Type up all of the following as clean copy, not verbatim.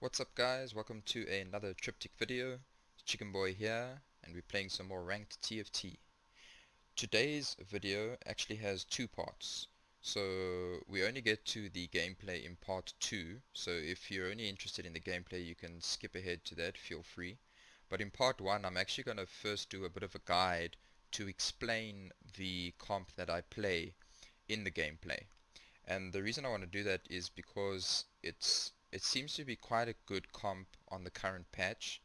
What's up guys, welcome to another Triptych video. Chicken Boy here, and we're playing some more ranked TFT. Today's video actually has two parts. So we only get to the gameplay in part 2, so if you're only interested in the gameplay you can skip ahead to that, feel free. But in part 1 I'm actually going to first do a bit of a guide to explain the comp that I play in the gameplay. And the reason I want to do that is because it seems to be quite a good comp on the current patch.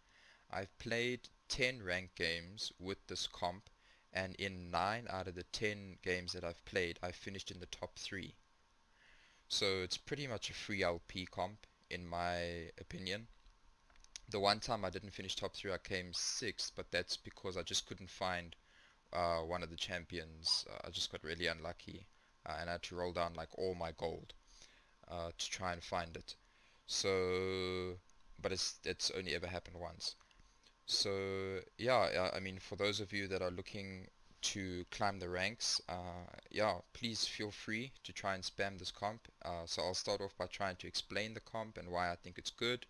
I've played 10 ranked games with this comp, and in 9 out of the 10 games that I've played, I've finished in the top 3. So it's pretty much a free LP comp, in my opinion. The one time I didn't finish top 3, I came 6th, but that's because I just couldn't find one of the champions. I just got really unlucky, and I had to roll down like all my gold to try and find it. So, but it's only ever happened once. So yeah, I mean, for those of you that are looking to climb the ranks, yeah, please feel free to try and spam this comp. So I'll start off by trying to explain the comp and why I think it's good,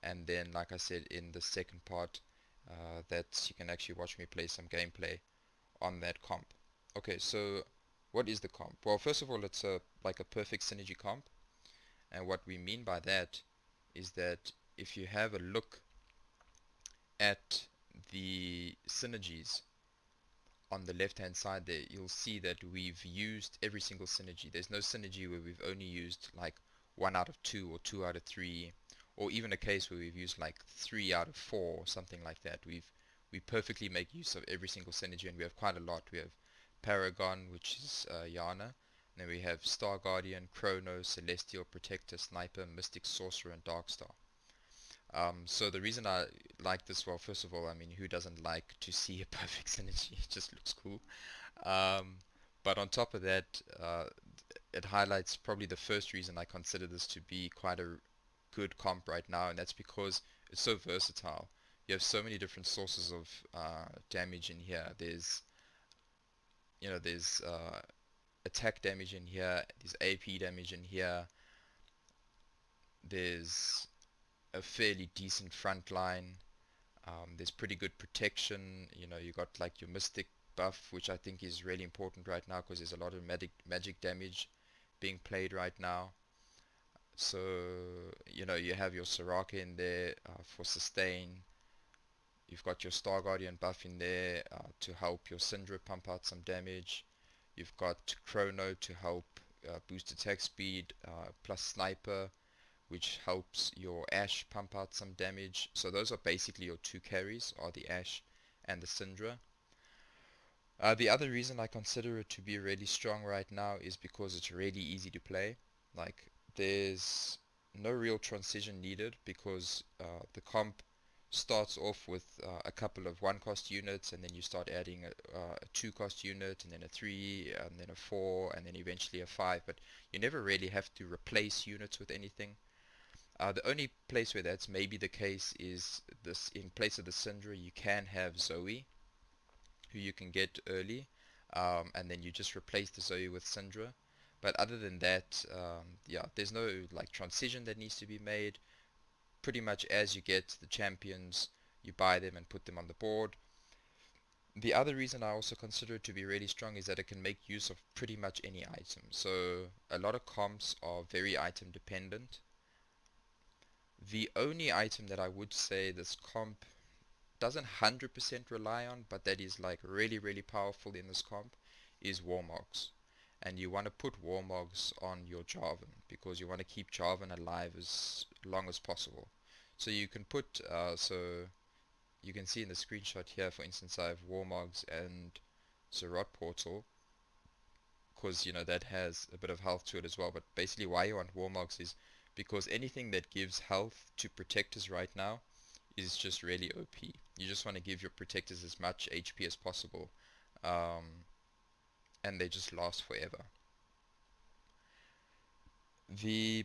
and then, like I said in the second part, that you can actually watch me play some gameplay on that comp. Okay, so what is the comp? Well, first of all, it's like a perfect synergy comp. And what we mean by that is that if you have a look at the synergies on the left hand side there, you'll see that we've used every single synergy. There's no synergy where we've only used like 1 out of 2 or 2 out of 3, or even a case where we've used like 3 out of 4 or something like that. We perfectly make use of every single synergy, and we have quite a lot. We have Paragon, which is Yana. Then we have Star Guardian, Chrono, Celestial, Protector, Sniper, Mystic, Sorcerer, and Darkstar. So the reason I like this, well, first of all, I mean, who doesn't like to see a perfect synergy? It just looks cool. Um, but on top of that, it highlights probably the first reason I consider this to be quite a good comp right now, and that's because it's so versatile. You have so many different sources of damage in here. There's attack damage in here. There's AP damage in here. There's a fairly decent front line. There's pretty good protection. You got like your Mystic buff, which I think is really important right now because there's a lot of magic damage being played right now. So, you have your Soraka in there for sustain. You've got your Star Guardian buff in there to help your Syndra pump out some damage. You've got Chrono to help boost attack speed, plus Sniper, which helps your Ashe pump out some damage. So those are basically your two carries, are the Ashe and the Syndra. The other reason I consider it to be really strong right now is because it's really easy to play. Like, there's no real transition needed because the comp starts off with a couple of one cost units, and then you start adding a two cost unit, and then a three, and then a four, and then eventually a five. But you never really have to replace units with anything. The only place where that's maybe the case is this: in place of the Syndra, you can have Zoe, who you can get early, and then you just replace the Zoe with Syndra. But other than that, yeah, there's no like transition that needs to be made. Pretty much as you get the champions, you buy them and put them on the board. The other reason I also consider it to be really strong is that it can make use of pretty much any item. So a lot of comps are very item dependent. The only item that I would say this comp doesn't 100% rely on, but that is like really, really powerful in this comp, is Warmogs. And you want to put Warmogs on your Jarvan because you want to keep Jarvan alive as long as possible. So you can put, so you can see in the screenshot here, for instance, I have Warmogs and Zerot Portal, because that has a bit of health to it as well. But basically why you want Warmogs is because anything that gives health to protectors right now is just really OP. You just want to give your protectors as much HP as possible, um, and they just last forever.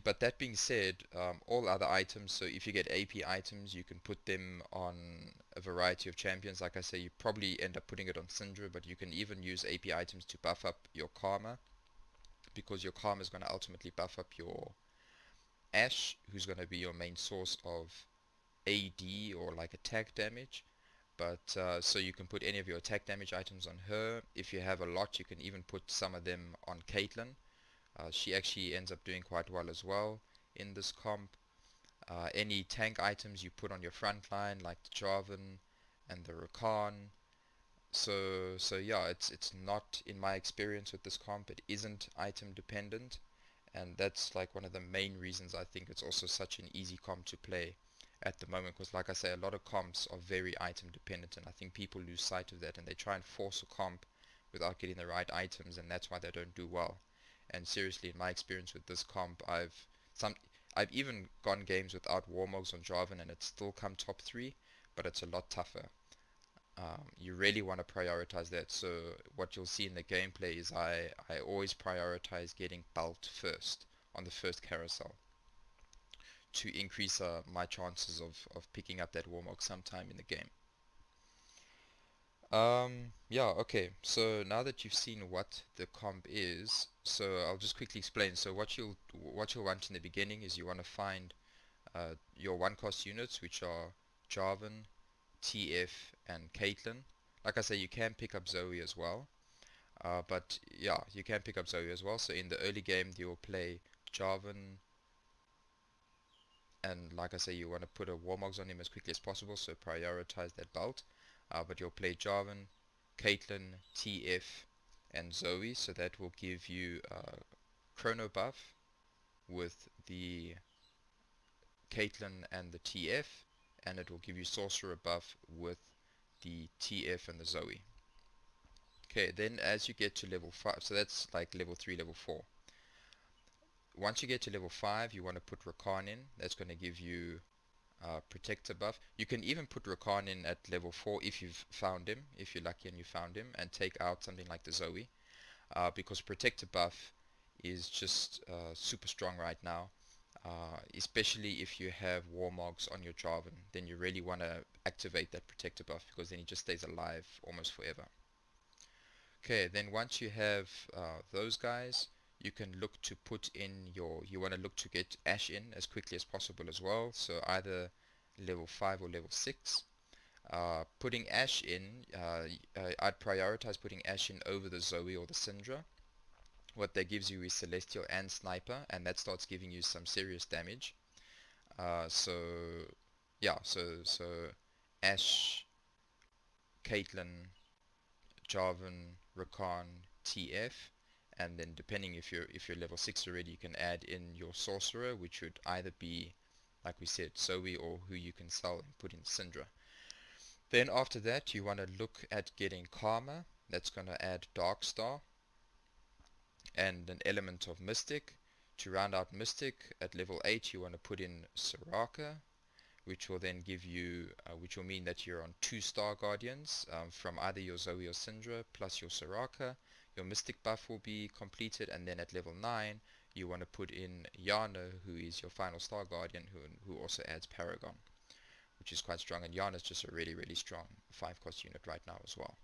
But that being said, all other items, so if you get AP items, you can put them on a variety of champions. Like I say, you probably end up putting it on Syndra, but you can even use AP items to buff up your Karma, because your Karma is going to ultimately buff up your Ashe, who's going to be your main source of AD or like attack damage. But so you can put any of your attack damage items on her. If you have a lot, you can even put some of them on Caitlyn. She actually ends up doing quite well as well in this comp. Any tank items you put on your front line, like the Jarvan and the Rakan. So yeah, it's not, in my experience with this comp, it isn't item dependent, and that's like one of the main reasons I think it's also such an easy comp to play at the moment. Because like I say, a lot of comps are very item dependent, and I think people lose sight of that and they try and force a comp without getting the right items, and that's why they don't do well. And seriously, in my experience with this comp, some I've even gone games without Warmogs on Jarvan and it's still come top 3, but it's a lot tougher. You really want to prioritize that. So what you'll see in the gameplay is I always prioritize getting Belt first on the first carousel to increase my chances of picking up that Warmog sometime in the game. Yeah, okay. So now that you've seen what the comp is, so I'll just quickly explain. So what you'll want in the beginning is you want to find your one cost units, which are Jarvan, TF, and Caitlyn. Like I say, you can pick up Zoe as well. But yeah, you can pick up Zoe as well. So in the early game, you'll play Jarvan, and like I say, you want to put a Warmogs on him as quickly as possible, so prioritize that belt. But you'll play Jarvan, Caitlyn, TF, and Zoe, so that will give you Chrono buff with the Caitlyn and the TF, and it will give you Sorcerer buff with the TF and the Zoe. Okay, then as you get to level 5, so that's like level 3, level 4. Once you get to level 5, you want to put Rakan in. That's going to give you Protector buff. You can even put Rakan in at level 4 if you've found him, if you're lucky and you found him, and take out something like the Zoe. Because Protector buff is just super strong right now. Especially if you have Warmogs on your Jarvan, then you really want to activate that Protector buff because then he just stays alive almost forever. Okay, then once you have those guys, you can look to put in you want to look to get Ashe in as quickly as possible as well, so either level 5 or level 6. Putting Ashe in, I'd prioritize putting Ashe in over the Zoe or the Syndra. What that gives you is Celestial and Sniper, and that starts giving you some serious damage. So yeah, so Ashe, Caitlyn, Jarvan, Rakan, TF, and then depending if you're level 6 already, you can add in your sorcerer, which would either be, like we said, Zoe, or who you can sell and put in Syndra. Then after that, you want to look at getting Karma. That's going to add Darkstar and an element of Mystic. To round out Mystic, at level 8, you want to put in Soraka, which will then give you, which will mean that you're on 2 Star Guardians from either your Zoe or Syndra plus your Soraka. Your Mystic buff will be completed, and then at level 9 you want to put in Yana, who is your final Star Guardian, who also adds Paragon, which is quite strong, and Yana is just a really strong 5 cost unit right now as well.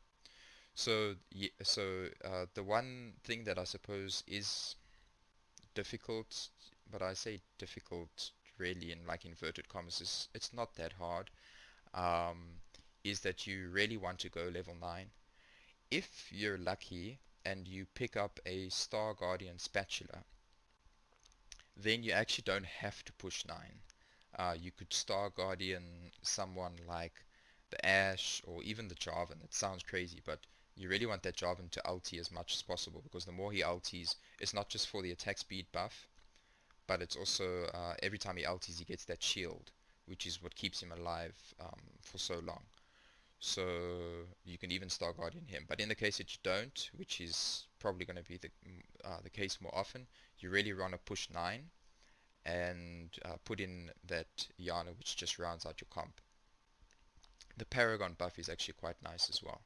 So the one thing that I suppose is difficult, but I say difficult really in like inverted commas, is it's not that hard, is that you really want to go level 9. If you're lucky and you pick up a Star Guardian Spatula, then you actually don't have to push 9. You could Star Guardian someone like the Ashe or even the Jarvan. It sounds crazy, but you really want that Jarvan to ulti as much as possible, because the more he ultis, it's not just for the attack speed buff, but it's also every time he ultis he gets that shield, which is what keeps him alive for so long. So you can even Star Guardian him. But in the case that you don't, which is probably going to be the case more often, you really want to push 9 and put in that Yana, which just rounds out your comp. The Paragon buff is actually quite nice as well.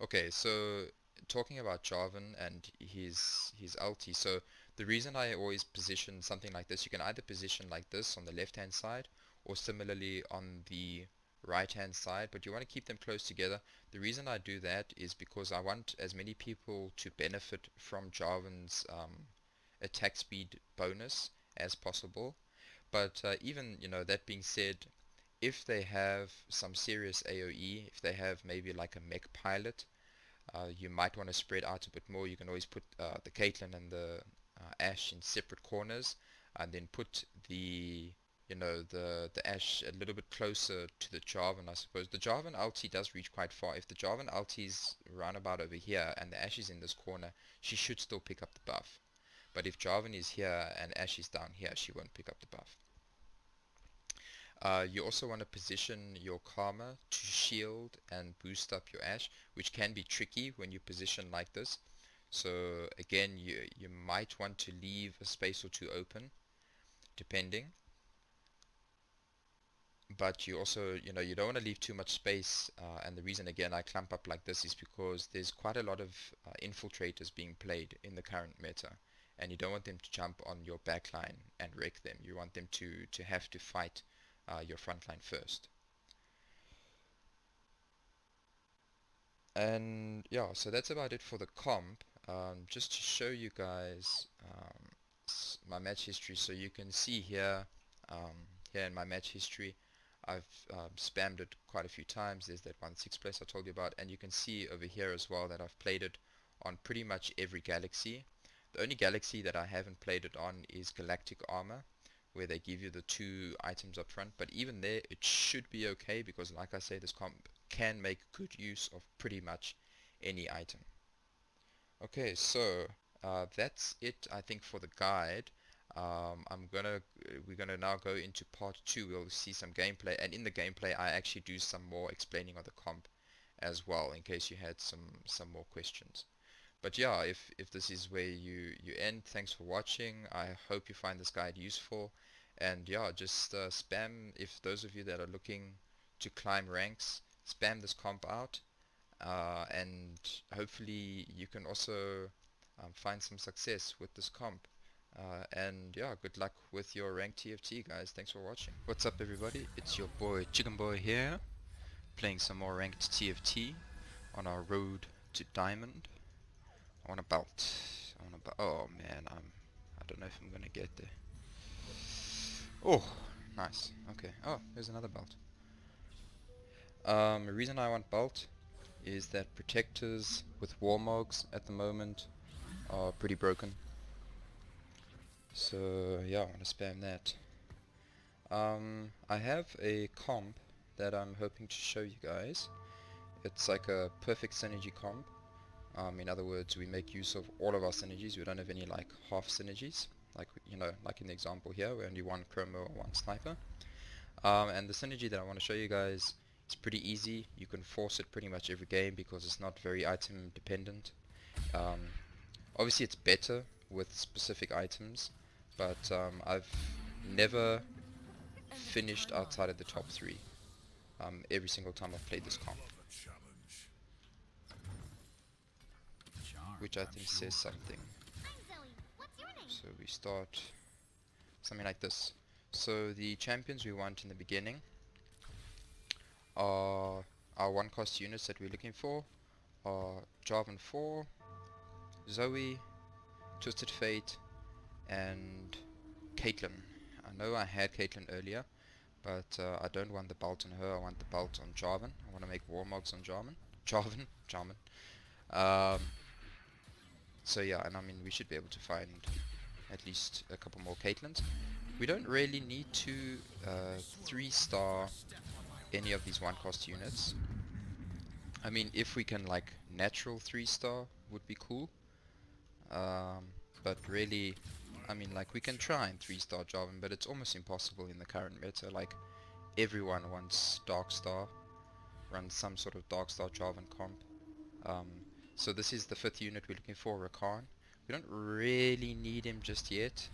Okay, so talking about Jarvan and his ulti, so the reason I always position something like this, you can either position like this on the left hand side or similarly on the right hand side, but you want to keep them close together. The reason I do that is because I want as many people to benefit from Jarvan's attack speed bonus as possible. But even, that being said, if they have some serious AoE, if they have maybe like a mech pilot, you might want to spread out a bit more. You can always put the Caitlyn and the Ashe in separate corners, and then put the Ashe a little bit closer to the Jarvan, I suppose. The Jarvan ulti does reach quite far. If the Jarvan ulti is round about over here and the Ashe is in this corner, she should still pick up the buff. But if Jarvan is here and Ashe is down here, she won't pick up the buff. You also want to position your Karma to shield and boost up your Ashe, which can be tricky when you position like this. So again, you might want to leave a space or two open, depending. But you also, you don't want to leave too much space. And the reason, again, I clump up like this is because there's quite a lot of infiltrators being played in the current meta. And you don't want them to jump on your backline and wreck them. You want them to have to fight your frontline first. And yeah, so that's about it for the comp. Just to show you guys my match history, so you can see here, here in my match history, I've spammed it quite a few times. There's that 1-6 place I told you about, and you can see over here as well that I've played it on pretty much every galaxy. The only galaxy that I haven't played it on is Galactic Armor, where they give you the 2 items up front, but even there it should be okay, because like I say, this comp can make good use of pretty much any item. Okay, so that's it, I think, for the guide. We're gonna now go into part 2. We'll see some gameplay, and in the gameplay I actually do some more explaining of the comp as well, in case you had some more questions. But yeah, if this is where you end, thanks for watching. I hope you find this guide useful, and yeah, just spam, if those of you that are looking to climb ranks, spam this comp out, and hopefully you can also find some success with this comp. And yeah, good luck with your ranked TFT, guys. Thanks for watching. What's up, everybody? It's your boy Chicken Boy here, playing some more ranked TFT on our road to Diamond. I want a belt. Oh man, I don't know if I'm gonna get there. Oh, nice. Okay. Oh, there's another belt. The reason I want belt is that protectors with warmogs at the moment are pretty broken. So yeah, I want to spam that. I have a comp that I'm hoping to show you guys. It's like a perfect synergy comp. In other words, we make use of all of our synergies. We don't have any like half synergies, like like in the example here, where only one chromo or one sniper. And the synergy that I want to show you guys is pretty easy. You can force it pretty much every game because it's not very item dependent. Obviously, it's better with specific items, but I've never finished outside of the top 3 every single time I've played this comp, which I think says something. So we start something like this. So the champions we want in the beginning are our 1-cost units that we're looking for are Jarvan 4, Zoe, Twisted Fate, and Caitlyn. I know I had Caitlyn earlier, but I don't want the belt on her. I want the belt on Jarvan. I want to make warmogs on Jarvan. So yeah, and I mean, we should be able to find at least a couple more Caitlyns. We don't really need to 3-star any of these 1-cost units. I mean, if we can like natural 3-star would be cool. But really, I mean, like, we can try and 3-star Jarvan, but it's almost impossible in the current meta. Like, everyone wants Dark Star, runs some sort of Dark Star Jarvan comp. So this is the 5th unit we're looking for, Rakan. We don't really need him just yet,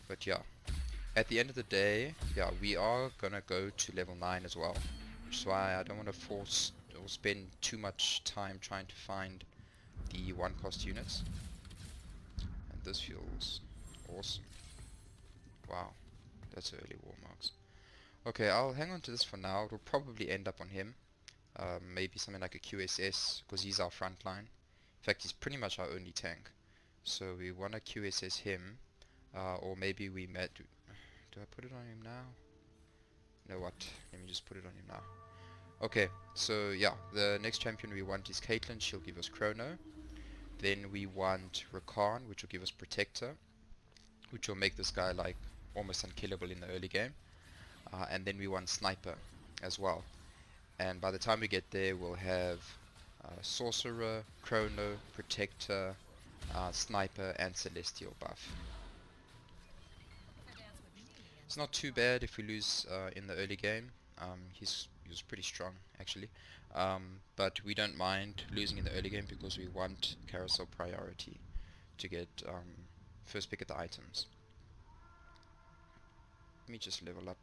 but yeah. At the end of the day, yeah, we are gonna go to level 9 as well, which is why I don't want to force or spend too much time trying to find the 1-cost units. And this feels awesome. Wow, that's early warmogs. Okay, I'll hang on to this for now. It'll probably end up on him. Maybe something like a QSS, because he's our front line. In fact, he's pretty much our only tank. So we want to QSS him, or maybe we Do I put it on him now? You know what? Let me just put it on him now. Okay, so yeah, the next champion we want is Caitlyn. She'll give us Chrono. Then we want Rakan, which will give us Protector, which will make this guy like almost unkillable in the early game. And then we want Sniper as well. And by the time we get there, we'll have Sorcerer, Chrono, Protector, Sniper, and Celestial buff. It's not too bad if we lose in the early game. He was pretty strong actually, but we don't mind losing in the early game because we want carousel priority to get first pick at the items. Let me just level up.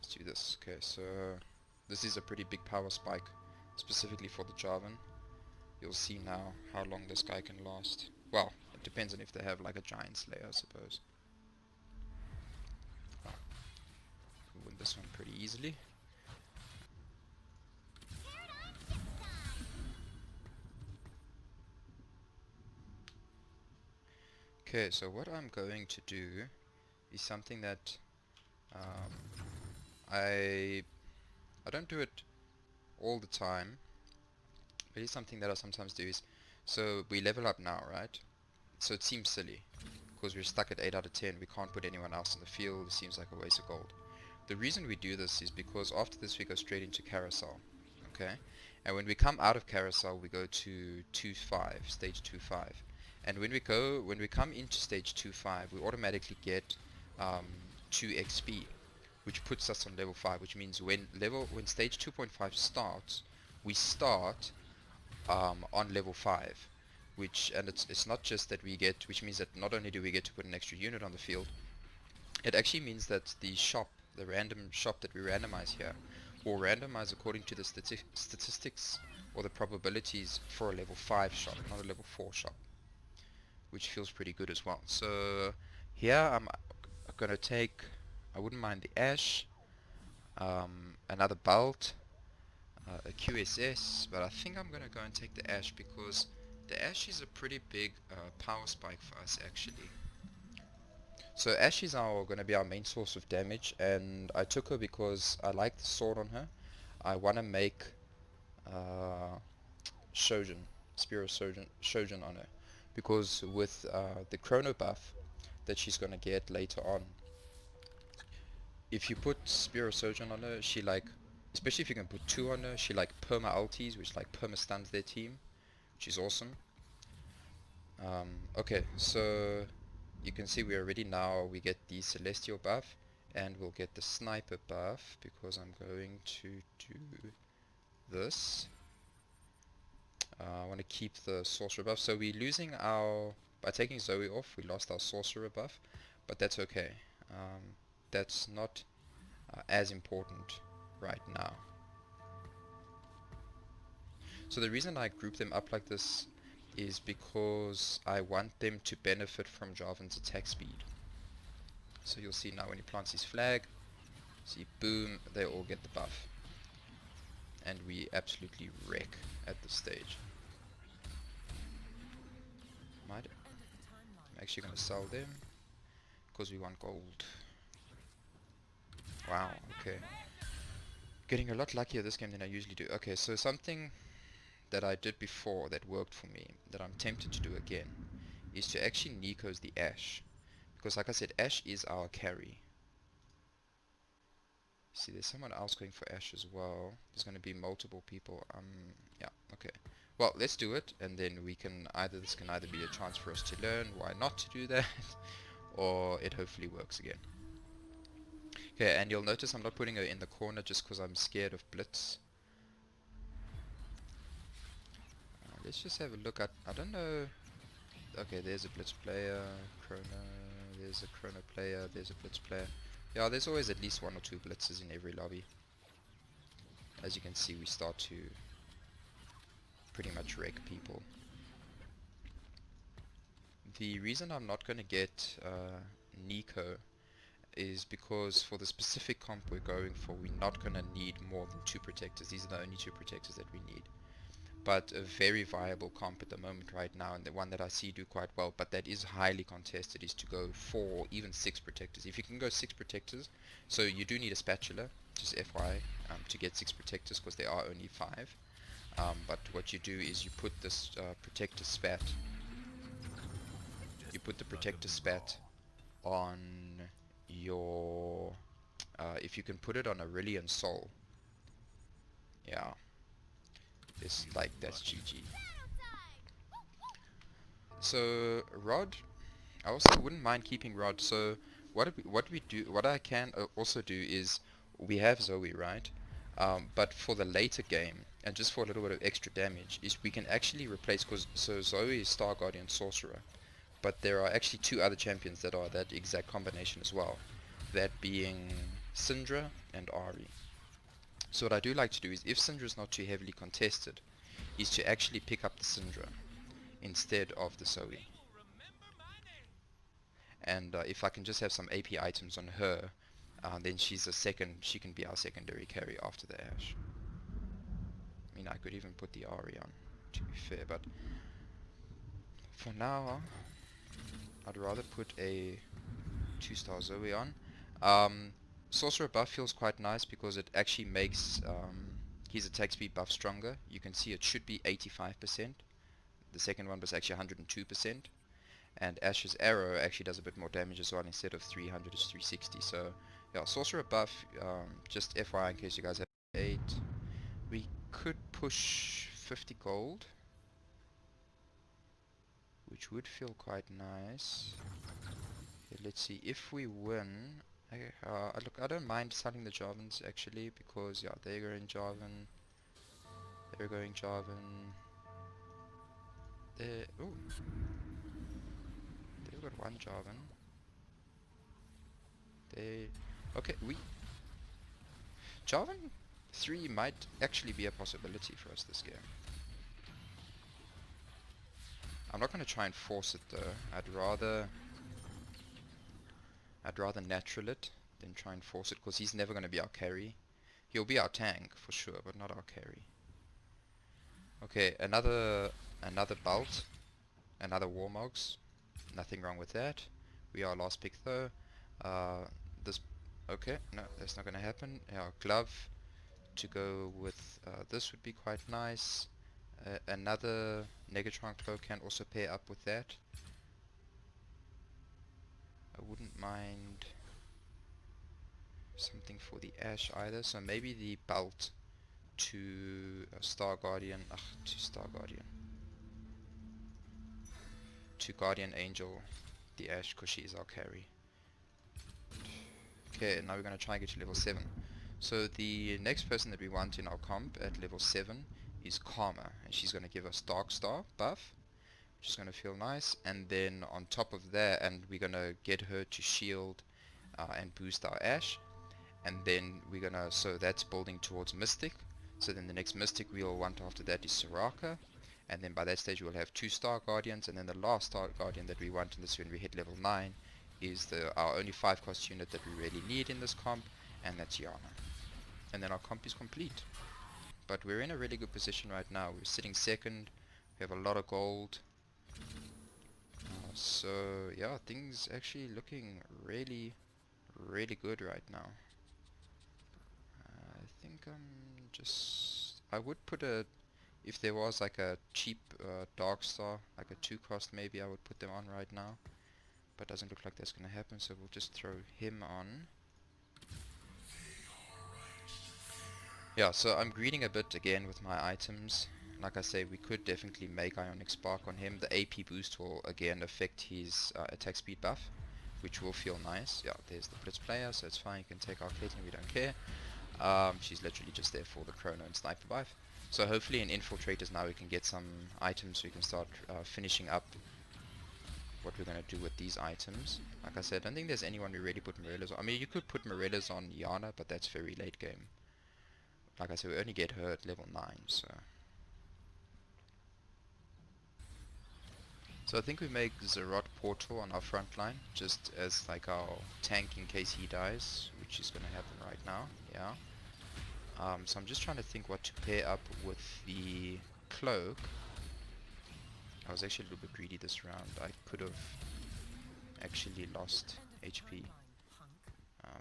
Let's do this. Okay, so this is a pretty big power spike, specifically for the Jarvan. You'll see now how long this guy can last. Well, it depends on if they have like a Giant Slayer, I suppose. We'll win this one pretty easily. Okay, so what I'm going to do is something that I don't do it all the time, but it's something that I sometimes do. Is so we level up now, right? So it seems silly because we're stuck at 8 out of 10. We can't put anyone else in the field. It seems like a waste of gold. The reason we do this is because after this we go straight into carousel, okay? And when we come out of carousel, we go to 2-5, stage 2-5. And when we come into stage 2-5, we automatically get 2 XP, which puts us on level 5. Which means when stage 2.5 starts, we start on level 5. And it's not just that we get, which means that not only do we get to put an extra unit on the field, it actually means that the random shop that we randomize here, will randomize according to the statistics or the probabilities for a level 5 shop, not a level 4 shop, which feels pretty good as well. So here I'm gonna take, I wouldn't mind the Ash, another Belt, a QSS, but I think I'm gonna go and take the Ash because the Ash is a pretty big power spike for us actually. So Ash is gonna be our main source of damage, and I took her because I like the sword on her. I want to make Shojin, Spear of Shojin on her, because with the Chrono buff that she's gonna get later on, if you put Spear of Shojin on her, she like, especially if you can put 2 on her, she like perma ultis, which like perma stuns their team, which is awesome. Okay, so you can see we already now we get the Celestial buff, and we'll get the Sniper buff because I'm going to do this. I want to keep the Sorcerer buff, so we're losing by taking Zoe off, we lost our Sorcerer buff, but that's okay. That's not as important right now. So the reason I group them up like this is because I want them to benefit from Jarvan's attack speed. So you'll see now when he plants his flag, see boom, they all get the buff. And we absolutely wreck at this stage. I'm actually going to sell them because we want gold. Wow, okay. Getting a lot luckier this game than I usually do. Okay, so something that I did before that worked for me, that I'm tempted to do again, is to actually Neko's the Ashe. Because like I said, Ashe is our carry. See, there's someone else going for Ashe as well. There's going to be multiple people. Yeah, okay. Well, let's do it, and then this can either be a chance for us to learn why not to do that, or it hopefully works again. Okay, and you'll notice I'm not putting her in the corner just because I'm scared of Blitz. Let's just have a look at, I don't know. Okay, there's a Blitz player, Chrono, there's a Chrono player, there's a Blitz player. Yeah, there's always at least 1 or 2 Blitzes in every lobby. As you can see, we start to pretty much wreck people. The reason I'm not going to get Neko is because for the specific comp we're going for, we're not going to need more than 2 protectors. These are the only 2 protectors that we need. but a very viable comp at the moment right now, and the one that I see do quite well, but that is highly contested, is to go 4 or even 6 protectors. If you can go 6 protectors, so you do need a spatula, just FYI, to get 6 protectors, because there are only 5. But what you do is you put this protector spat, you put the protector spat on your, if you can put it on Aurelian Soul, yeah, it's like, that's GG. So Rod, I also wouldn't mind keeping Rod. So what I can also do is, we have Zoe, right? But for the later game, and just for a little bit of extra damage, is we can actually replace, because so Zoe is Star Guardian Sorcerer, but there are actually 2 other champions that are that exact combination as well, that being Syndra and Ahri. So what I do like to do is, if Syndra is not too heavily contested, is to actually pick up the Syndra instead of the Zoe. And if I can just have some AP items on her, then she can be our secondary carry after the Ashe. I mean, I could even put the Ahri on, to be fair, but for now, I'd rather put a 2-star Zoe on. Sorcerer buff feels quite nice, because it actually makes his attack speed buff stronger. You can see it should be 85%. The second one was actually 102%. And Ash's arrow actually does a bit more damage as well. Instead of 300, it's 360. So yeah, sorcerer buff, just FYI in case you guys have 8. We could push 50 gold, which would feel quite nice. Okay, let's see if we win. Look, I don't mind selling the Jarvans actually, because yeah, they're going Jarvan, they're going Jarvan. Ooh, they've got 1 Jarvan. Okay, Jarvan 3 might actually be a possibility for us this game. I'm not going to try and force it though. I'd rather natural it than try and force it, because he's never going to be our carry. He'll be our tank for sure, but not our carry. Okay, another Bolt, another Warmogs. Nothing wrong with that. We are last pick though. This Okay, no, that's not going to happen. Our glove to go with this would be quite nice. Another Negatron cloak can also pair up with that. I wouldn't mind something for the Ashe either, so maybe the belt to Star Guardian, to Star Guardian, to Guardian Angel, the Ashe, because she is our carry. Okay, now we're going to try and get to level 7. So the next person that we want in our comp at level 7 is Karma, and she's going to give us Dark Star buff, which is going to feel nice. And then on top of that, and we're going to get her to shield and boost our Ashe. And then we're going to, so that's building towards Mystic. So then the next Mystic we'll want after that is Soraka. And then by that stage we'll have 2 Star Guardians, and then the last Star Guardian that we want in this when we hit level 9 is our only 5 cost unit that we really need in this comp, and that's Yana. And then our comp is complete. But we're in a really good position right now. We're sitting second, we have a lot of gold. So yeah, things actually looking really, really good right now. I think I would put if there was like a cheap Dark Star, like a 2 cost maybe, I would put them on right now. But doesn't look like that's going to happen, so we'll just throw him on. Yeah, so I'm greeding a bit again with my items. Like I say, we could definitely make Ionic Spark on him. The AP boost will again affect his attack speed buff, which will feel nice. Yeah, there's the Blitz player, so it's fine. You can take our Caitlyn, we don't care. She's literally just there for the Chrono and Sniper buff. So hopefully in Infiltrators now we can get some items so we can start finishing up what we're going to do with these items. Like I said, I don't think there's anyone we really put Morellas on. I mean, you could put Morellas on Yana, but that's very late game. Like I said, we only get her at level 9, so... So I think we make Zerot Portal on our front line, just as like our tank in case he dies, which is going to happen right now, yeah. So I'm just trying to think what to pair up with the cloak, I was actually a little bit greedy this round. I could have actually lost HP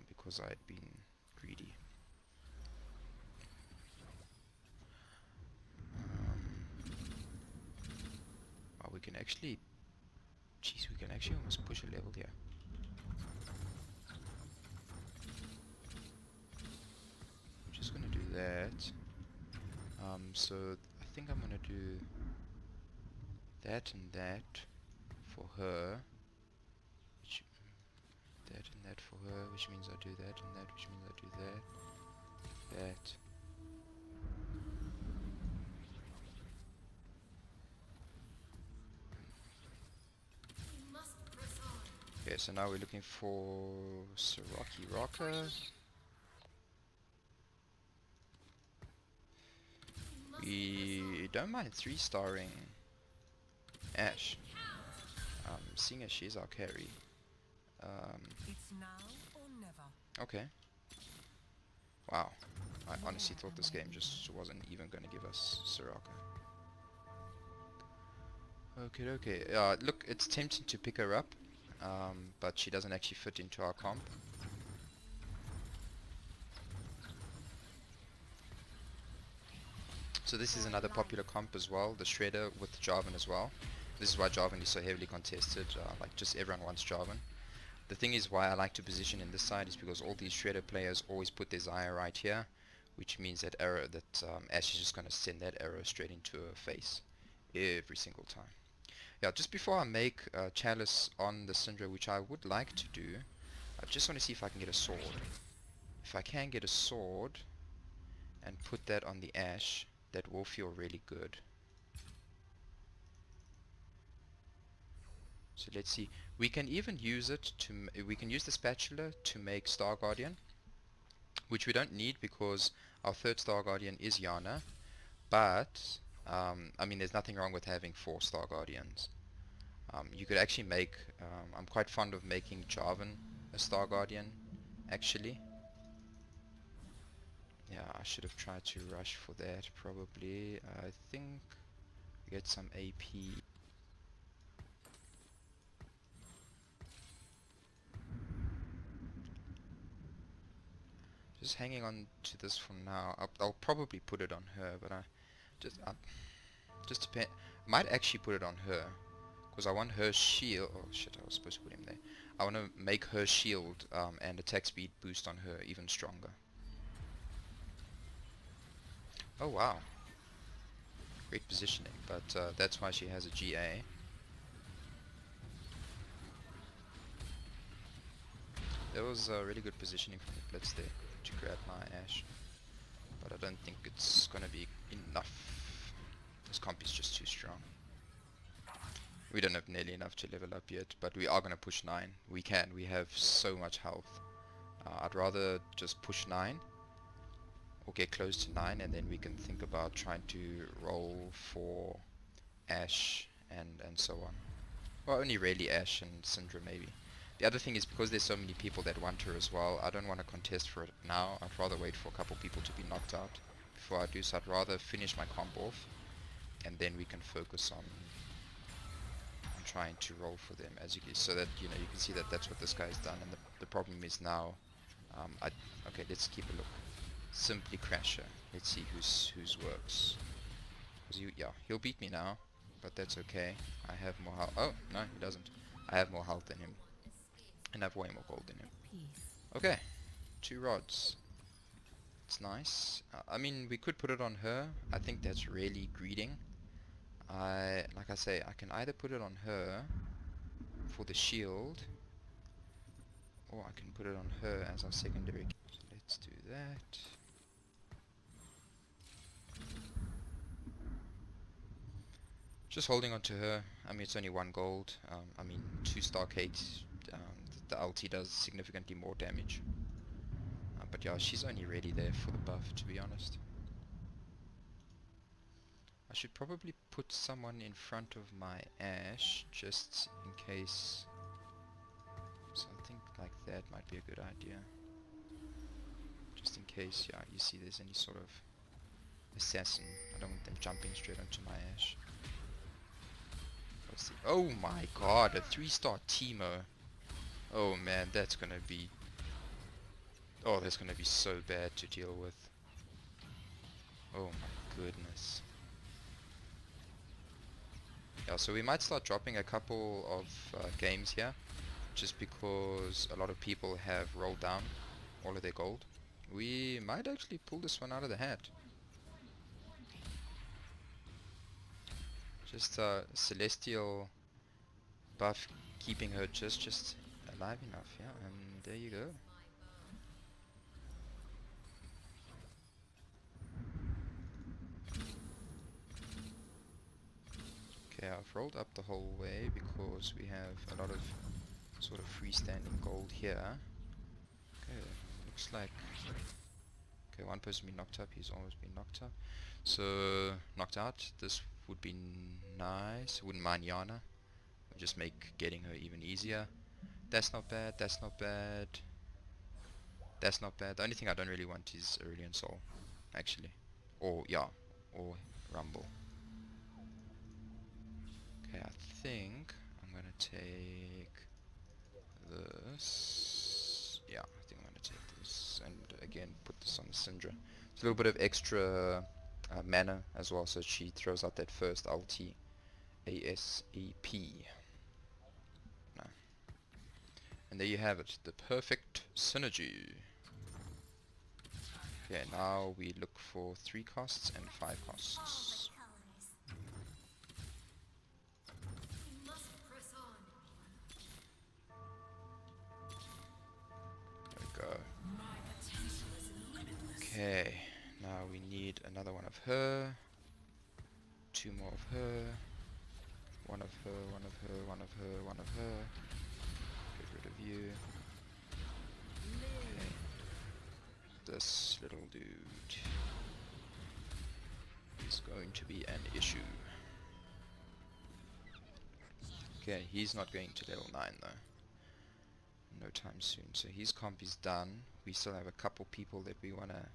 because I had been greedy. Oh, we can actually, jeez, we can actually almost push a level here. I'm just gonna do that. So I think I'm gonna do that and that for her. That and that for her, which means I do that and that, which means I do that, that. Okay, so now we're looking for Siraki Rocker. We don't mind 3-starring Ashe, seeing as she's our carry. It's now or never. Okay. Wow. I honestly thought this game just wasn't even going to give us Soraka. Okay. Look, it's tempting to pick her up, but she doesn't actually fit into our comp. So this is another popular comp as well, the Shredder with Jarvan as well. This is why Jarvan is so heavily contested, like just everyone wants Jarvan. The thing is why I like to position in this side is because all these Shredder players always put their Xayah right here, which means that Ashe is just going to send that arrow straight into her face every single time. Yeah, just before I make Chalice on the Syndra, which I would like to do, I just want to see if I can get a sword. If I can get a sword and put that on the Ashe, that will feel really good. So let's see. We can even use it to we can use the spatula to make Star Guardian, which we don't need because our third Star Guardian is Yana. But I mean, there's nothing wrong with having 4 Star Guardians. You could actually make. I'm quite fond of making Jarvan a Star Guardian, actually. Yeah, I should have tried to rush for that probably. I think we get some AP. Just hanging on to this for now. I'll probably put it on her, but just depend. Might actually put it on her because I want her shield. Oh shit! I was supposed to put him there. I want to make her shield and attack speed boost on her even stronger. Oh wow, great positioning. But that's why she has a GA. That was really good positioning from the Blitz there to grab my Ashe. But I don't think it's gonna be enough. This comp is just too strong. We don't have nearly enough to level up yet, but we are gonna push 9. We can. We have so much health. I'd rather just push 9 or get close to 9, and then we can think about trying to roll for Ashe and so on. Well, only really Ashe and Syndra maybe. The other thing is because there's so many people that want her as well, I don't want to contest for it now. I'd rather wait for a couple people to be knocked out before I do, so I'd rather finish my comp off and then we can focus on trying to roll for them as you can, so that you can see that that's what this guy's done. And the problem is now okay, let's keep a look. Simply Crasher, let's see whose works, because he'll beat me now, but that's okay. I have more health. Oh no, he doesn't. I have more health than him and I have way more gold than him. Okay, 2 rods. It's nice. I mean, we could put it on her. I think that's really greeding. Like I say, I can either put it on her for the shield, or I can put it on her as our secondary. So let's do that. Just holding on to her. I mean, it's only 1 gold. I mean, 2-star Kate. The ulti does significantly more damage. But yeah, she's only really there for the buff, to be honest. I should probably put someone in front of my Ashe, just in case. Something like that might be a good idea. Just in case, yeah, you see there's any sort of assassin. I don't want them jumping straight onto my Ashe. What's the... Oh my god, a 3-star Teemo. Oh man, that's gonna be... Oh, that's gonna be so bad to deal with. Oh my goodness. Yeah, so we might start dropping a couple of games here, just because a lot of people have rolled down all of their gold. We might actually pull this one out of the hat. Just Celestial buff keeping her just alive enough, yeah, and there you go. Okay, I've rolled up the whole way because we have a lot of sort of freestanding gold here. Okay, looks like... Okay, one person been knocked up, he's always been knocked up. So, knocked out, this would be nice. Wouldn't mind Yana. Would just make getting her even easier. That's not bad, that's not bad. That's not bad. The only thing I don't really want is Aurelion Soul, actually. Or, yeah, or Rumble. Okay, I think I'm gonna take this. Yeah, I think I'm gonna take this, and again put this on Syndra. It's a little bit of extra mana as well, so she throws out that first ulti ASAP. No. And there you have it, the perfect synergy. Okay, now we look for 3 costs and 5 costs. There we go. Okay, now we need another one of her, 2 more of her, one of her, one of her, one of her, one of her. Get rid of you. Okay. This little dude is going to be an issue. Okay, he's not going to level 9 though. No time soon. So his comp is done. We still have a couple people that we want to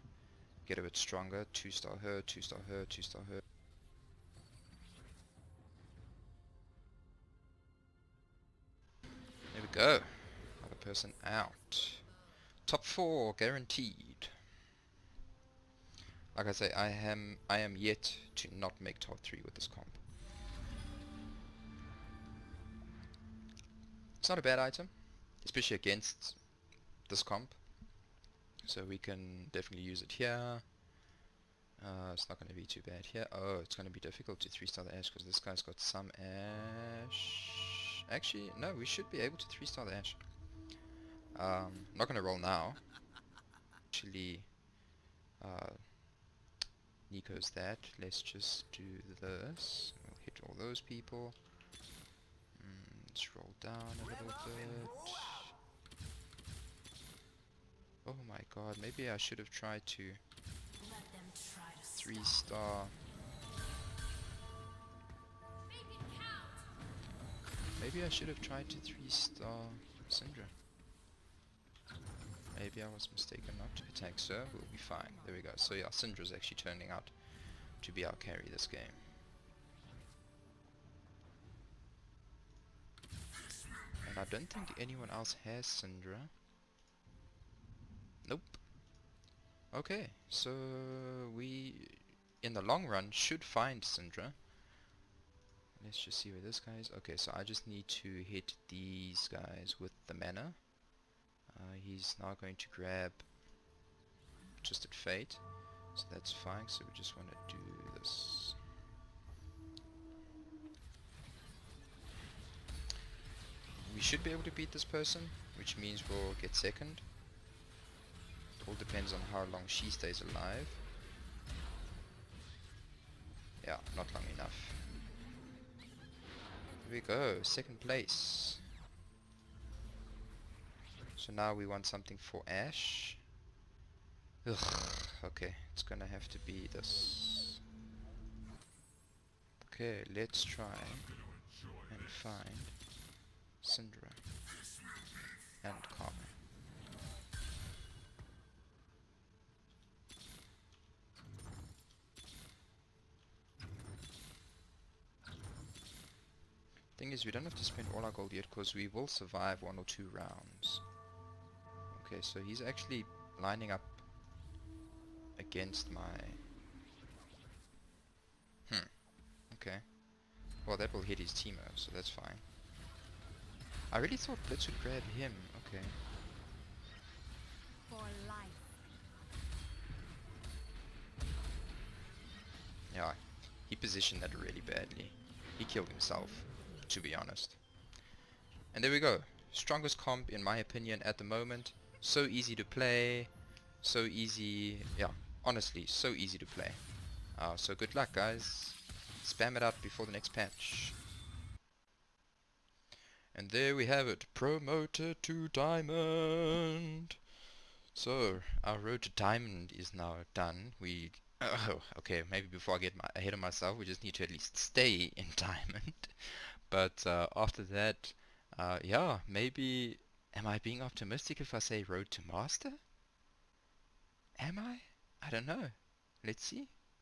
get a bit stronger. 2-star her, 2-star her, 2-star her. There we go. Another person out. Top 4 guaranteed. Like I say, I am yet to not make top 3 with this comp. It's not a bad item, especially against this comp. So we can definitely use it here. It's not going to be too bad here. Oh, it's going to be difficult to 3-star the Ashe because this guy's got some Ashe. Actually, no, we should be able to 3-star the Ashe. Not going to roll now. Actually, Nico's that. Let's just do this. We'll hit all those people. Let's roll down a little bit. Oh my god, maybe I should have tried to 3-star. Maybe I should have tried to 3-star Syndra. Maybe I was mistaken not to attack Sir. We'll be fine. There we go. So yeah, Syndra's actually turning out to be our carry this game. And I don't think anyone else has Syndra. Nope. Okay, so we, in the long run, should find Syndra. Let's just see where this guy is. Okay, so I just need to hit these guys with the mana. He's now going to grab Twisted Fate, so that's fine. So we just want to do this. We should be able to beat this person, which means we'll get second. It all depends on how long she stays alive. Yeah, not long enough. There we go, second place. So now we want something for Ashe. Ugh, okay, it's gonna have to be this. Okay, let's try and find Syndra and Karma. thing is, we don't have to spend all our gold yet, because we will survive 1 or 2 rounds. Okay, so he's actually lining up against my... okay. Well, that will hit his teamer, so that's fine. I really thought Blitz would grab him. Okay. For life. Yeah, he positioned that really badly. He killed himself, to be honest. And there we go. Strongest comp, in my opinion, at the moment. So easy to play. So easy. Yeah, honestly, so easy to play. So good luck, guys. Spam it out before the next patch. And there we have it. Promoted to Diamond. So, our road to Diamond is now done. We... Oh, okay, maybe before I get ahead of myself, we just need to at least stay in Diamond. But after that, yeah, maybe... Am I being optimistic if I say road to Master? Am I? I don't know. Let's see.